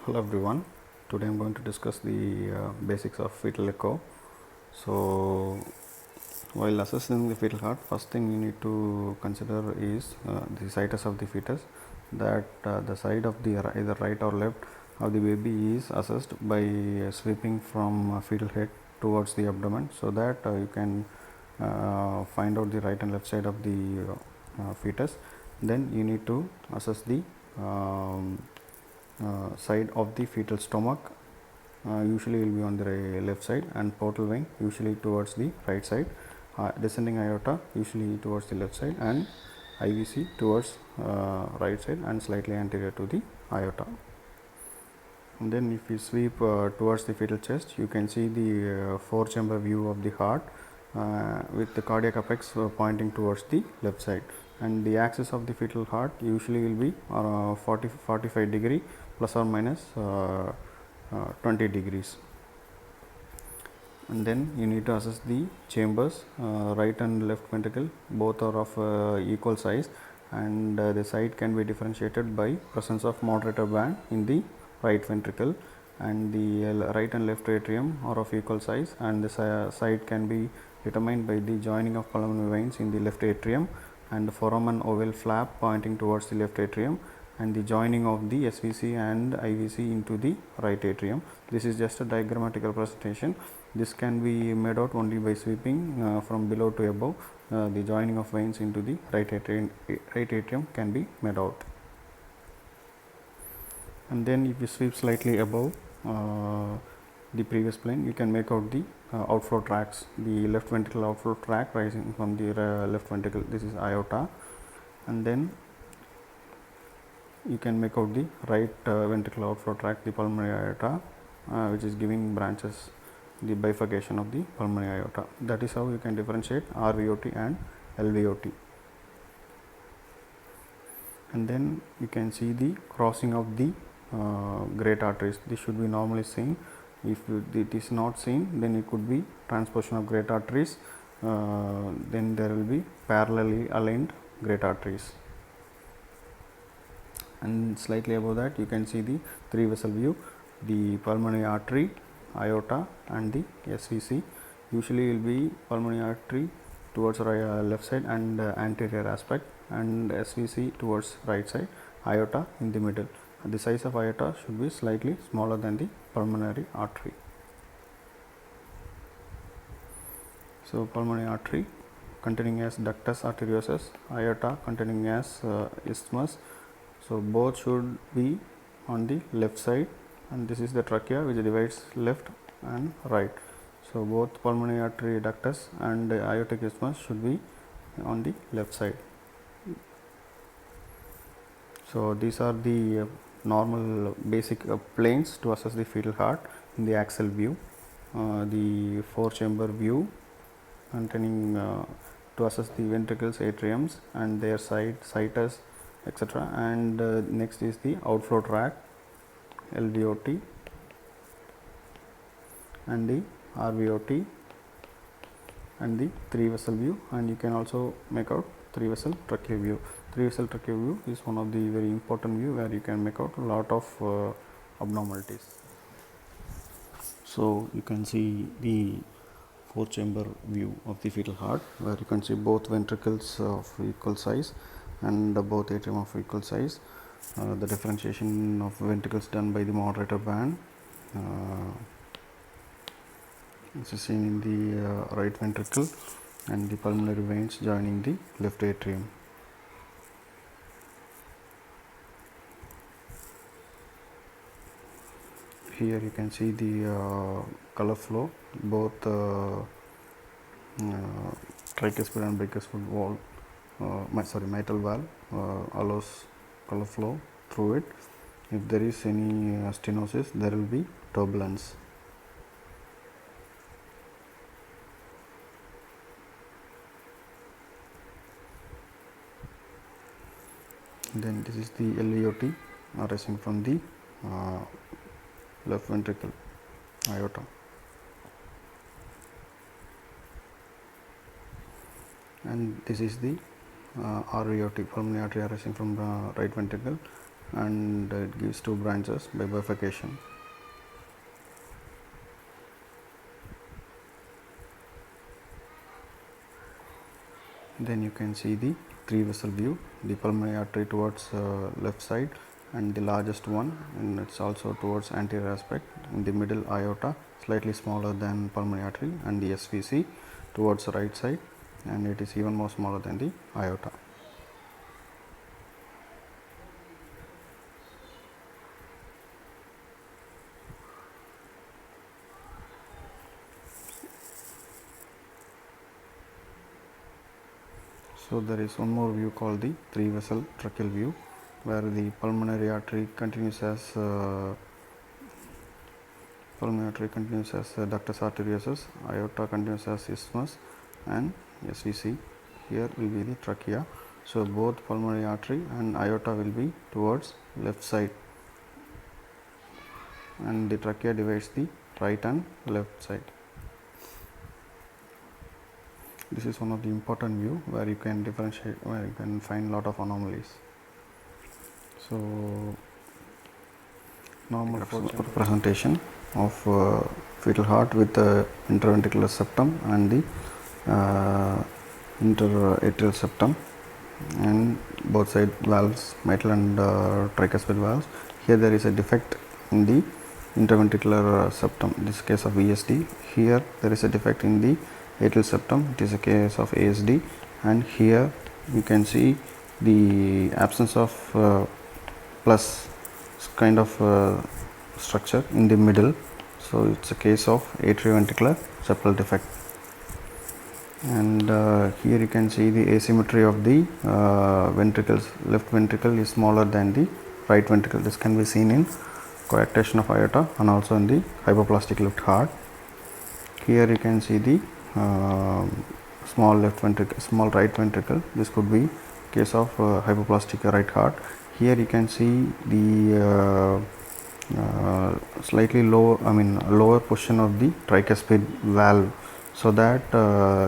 Hello everyone. Today I'm going to discuss the basics of fetal echo. So, while assessing the fetal heart, first thing you need to consider is the situs of the fetus. That the side of the either right or left of the baby is assessed by sweeping from fetal head towards the abdomen, so that you can find out the right and left side of the fetus. Then you need to assess the side of the fetal stomach. Usually will be on the left side, and portal vein usually towards the right side, descending aorta usually towards the left side, and IVC towards right side and slightly anterior to the aorta. And then if you sweep towards the fetal chest, you can see the 4-chamber view of the heart with the cardiac apex pointing towards the left side, and the axis of the fetal heart usually will be 45 degree plus or minus 20 degrees. And then you need to assess the chambers. Right and left ventricle both are of equal size, and the site can be differentiated by presence of moderator band in the right ventricle, and the right and left atrium are of equal size, and the site can be determined by the joining of pulmonary veins in the left atrium, and the foramen oval flap pointing towards the left atrium, and the joining of the SVC and IVC into the right atrium. This is just a diagrammatic representation. This can be made out only by sweeping from below to above. The joining of veins into the right atrium can be made out. And then if you sweep slightly above the previous plane, you can make out the outflow tracts. The left ventricle outflow tract rising from the left ventricle, this is aorta, and then you can make out the right ventricular outflow tract, the pulmonary aorta, which is giving branches, the bifurcation of the pulmonary aorta. That is how you can differentiate RVOT and LVOT. And then you can see the crossing of the great arteries. This should be normally seen. If it is not seen, then it could be transposition of great arteries. Then there will be parallelly aligned great arteries. And slightly above that, you can see the 3-vessel view, the pulmonary artery, aorta, and the SVC. Usually will be pulmonary artery towards left side and anterior aspect, and SVC towards right side, aorta in the middle. The size of aorta should be slightly smaller than the pulmonary artery. So pulmonary artery containing as ductus arteriosus, aorta containing as isthmus. So both should be on the left side, and this is the trachea which divides left and right. So both pulmonary artery ductus and aortic isthmus should be on the left side. So these are the normal basic planes to assess the fetal heart in the axial view. The 4-chamber view containing to assess the ventricles, atriums, and their situs, etc. And next is the outflow tract, LVOT, and the RVOT, and the 3-vessel view, and you can also make out 3-vessel trachea view. 3-vessel trachea view is one of the very important view where you can make out a lot of abnormalities. So you can see the 4-chamber view of the fetal heart, where you can see both ventricles of equal size and both atrium of equal size. The differentiation of ventricles done by the moderator band. This is seen in the right ventricle, and the pulmonary veins joining the left atrium. Here you can see the color flow, both tricuspid and bicuspid wall, mitral valve allows color flow through it. If there is any stenosis, there will be turbulence. Then this is the LVOT arising from the left ventricle, aorta. And this is the RVOT, pulmonary artery arising from the right ventricle, and it gives two branches by bifurcation. Then you can see the three vessel view, the pulmonary artery towards left side and the largest one, and it's also towards anterior aspect. In the middle, aorta slightly smaller than pulmonary artery, and the SVC towards the right side, and it is even more smaller than the aorta. So there is one more view called the three vessel tracheal view, where the pulmonary artery continues as ductus arteriosus, aorta continues as isthmus, and SVC here will be the trachea. So both pulmonary artery and aorta will be towards left side, and the trachea divides the right and left side. This is one of the important view where you can differentiate, where you can find lot of anomalies. So normal representation of fetal heart with the interventricular septum and the interatrial septum, and both side valves, mitral and tricuspid valves. Here there is a defect in the interventricular septum, this case of VSD. Here there is a defect in the atrial septum, it is a case of ASD, and here you can see the absence of plus kind of structure in the middle, so it's a case of atrioventricular septal defect. And here you can see the asymmetry of the ventricles. Left ventricle is smaller than the right ventricle. This can be seen in coarctation of aorta and also in the hypoplastic left heart. Here you can see the small left ventricle, small right ventricle. This could be case of hypoplastic right heart. Here you can see the slightly lower position of the tricuspid valve, so that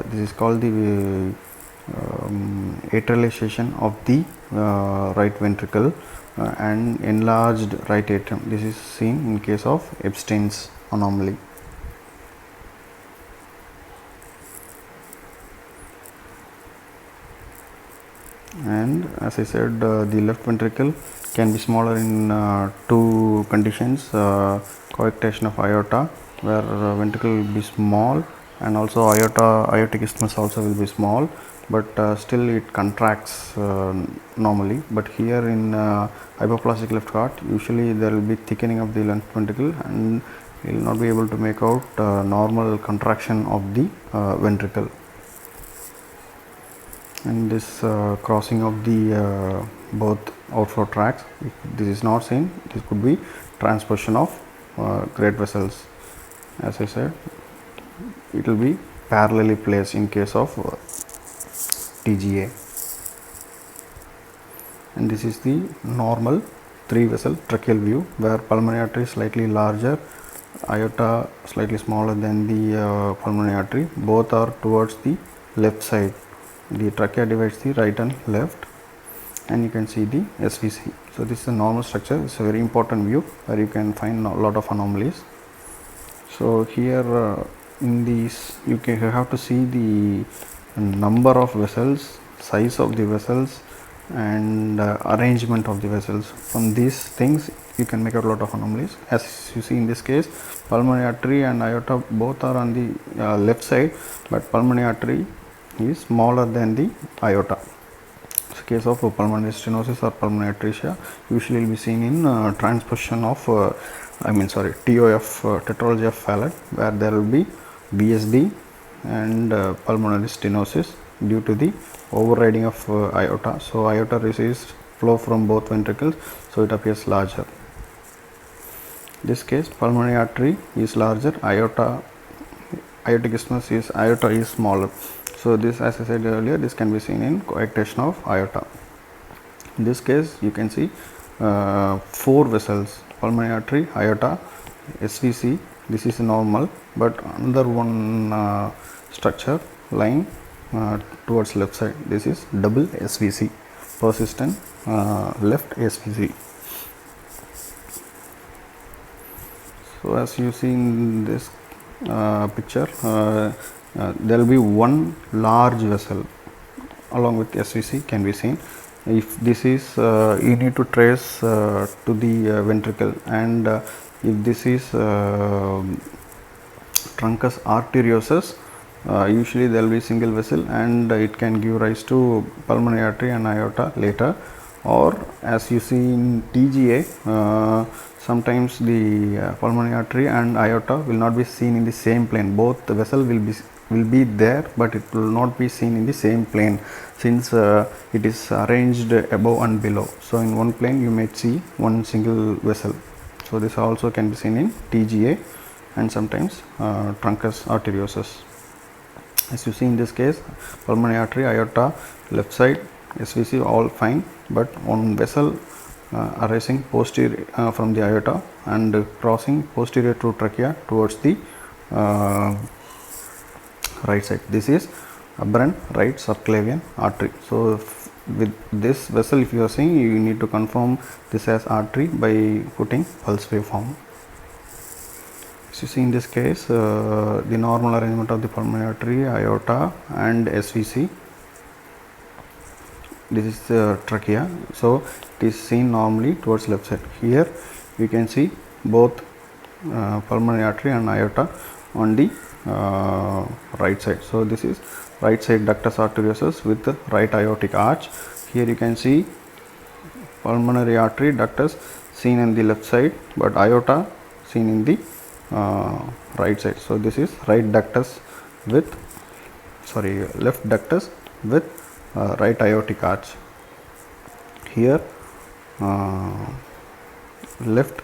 this is called the atrialization of the right ventricle and enlarged right atrium. This is seen in case of Ebstein's anomaly. And as I said, the left ventricle can be smaller in two conditions: coarctation of aorta, where ventricle will be small, and also aortic isthmus also will be small, but still it contracts normally. But here in hypoplastic left heart, usually there will be thickening of the left ventricle, and you will not be able to make out normal contraction of the ventricle. And this crossing of the both outflow tracts, if this is not seen, this could be transposition of great vessels. As I said, it will be parallelly placed in case of TGA. And this is the normal three vessel tracheal view, where pulmonary artery is slightly larger, aorta slightly smaller than the pulmonary artery. Both are towards the left side. The trachea divides the right and left, and you can see the SVC. So this is a normal structure. It's a very important view where you can find a lot of anomalies. So here in these you have to see the number of vessels, size of the vessels, and arrangement of the vessels. From these things you can make out a lot of anomalies. As you see in this case, pulmonary artery and aorta both are on the left side, but pulmonary artery is smaller than the aorta. So case of pulmonary stenosis or pulmonary atresia usually will be seen in transposition of TOF, tetralogy of Fallot, where there will be VSD and pulmonary stenosis due to the overriding of aorta. So aorta receives flow from both ventricles, so it appears larger. This case, pulmonary artery is larger, aortic isthmus is smaller. So this, as I said earlier, this can be seen in coarctation of aorta. In this case, you can see four vessels: pulmonary artery, aorta, SVC. This is normal, but another one structure lying towards left side. This is double SVC, persistent left SVC. So as you see in this picture, there will be one large vessel along with SVC can be seen. If this is you need to trace to the ventricle, and if this is truncus arteriosus, usually there will be single vessel, and it can give rise to pulmonary artery and aorta later. Or as you see in TGA, sometimes the pulmonary artery and aorta will not be seen in the same plane. Both the vessel will be there, but it will not be seen in the same plane, since it is arranged above and below. So in one plane you may see one single vessel. So this also can be seen in TGA and sometimes truncus arteriosus. As you see in this case, pulmonary artery, aorta, left side, SVC all fine, but one vessel arising posterior from the aorta and crossing posterior to trachea towards the right side. This is aberrant right subclavian artery. So with this vessel, if you are seeing, you need to confirm this as artery by putting pulse waveform. So you see in this case, the normal arrangement of the pulmonary artery, aorta and SVC. This is the trachea, so it is seen normally towards left side. Here we can see both pulmonary artery and aorta on the right side. So this is right side ductus arteriosus with the right aortic arch. Here you can see pulmonary artery ductus seen in the left side, but aorta seen in the right side. So this is right ductus with left ductus with right aortic arch. Here left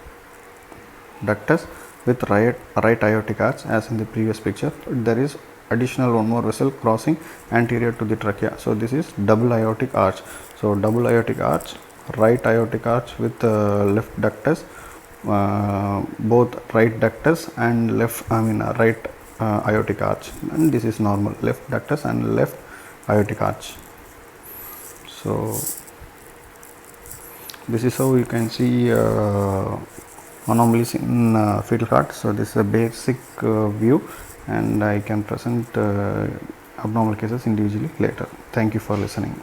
ductus with right aortic arch, as in the previous picture. There is additional one more vessel crossing anterior to the trachea. So this is double aortic arch. So double aortic arch, right aortic arch with left ductus, both right ductus and right aortic arch, and this is normal left ductus and left aortic arch. So this is how you can see anomalies in fetal heart. So this is a basic view, and I can present abnormal cases individually later. Thank you for listening.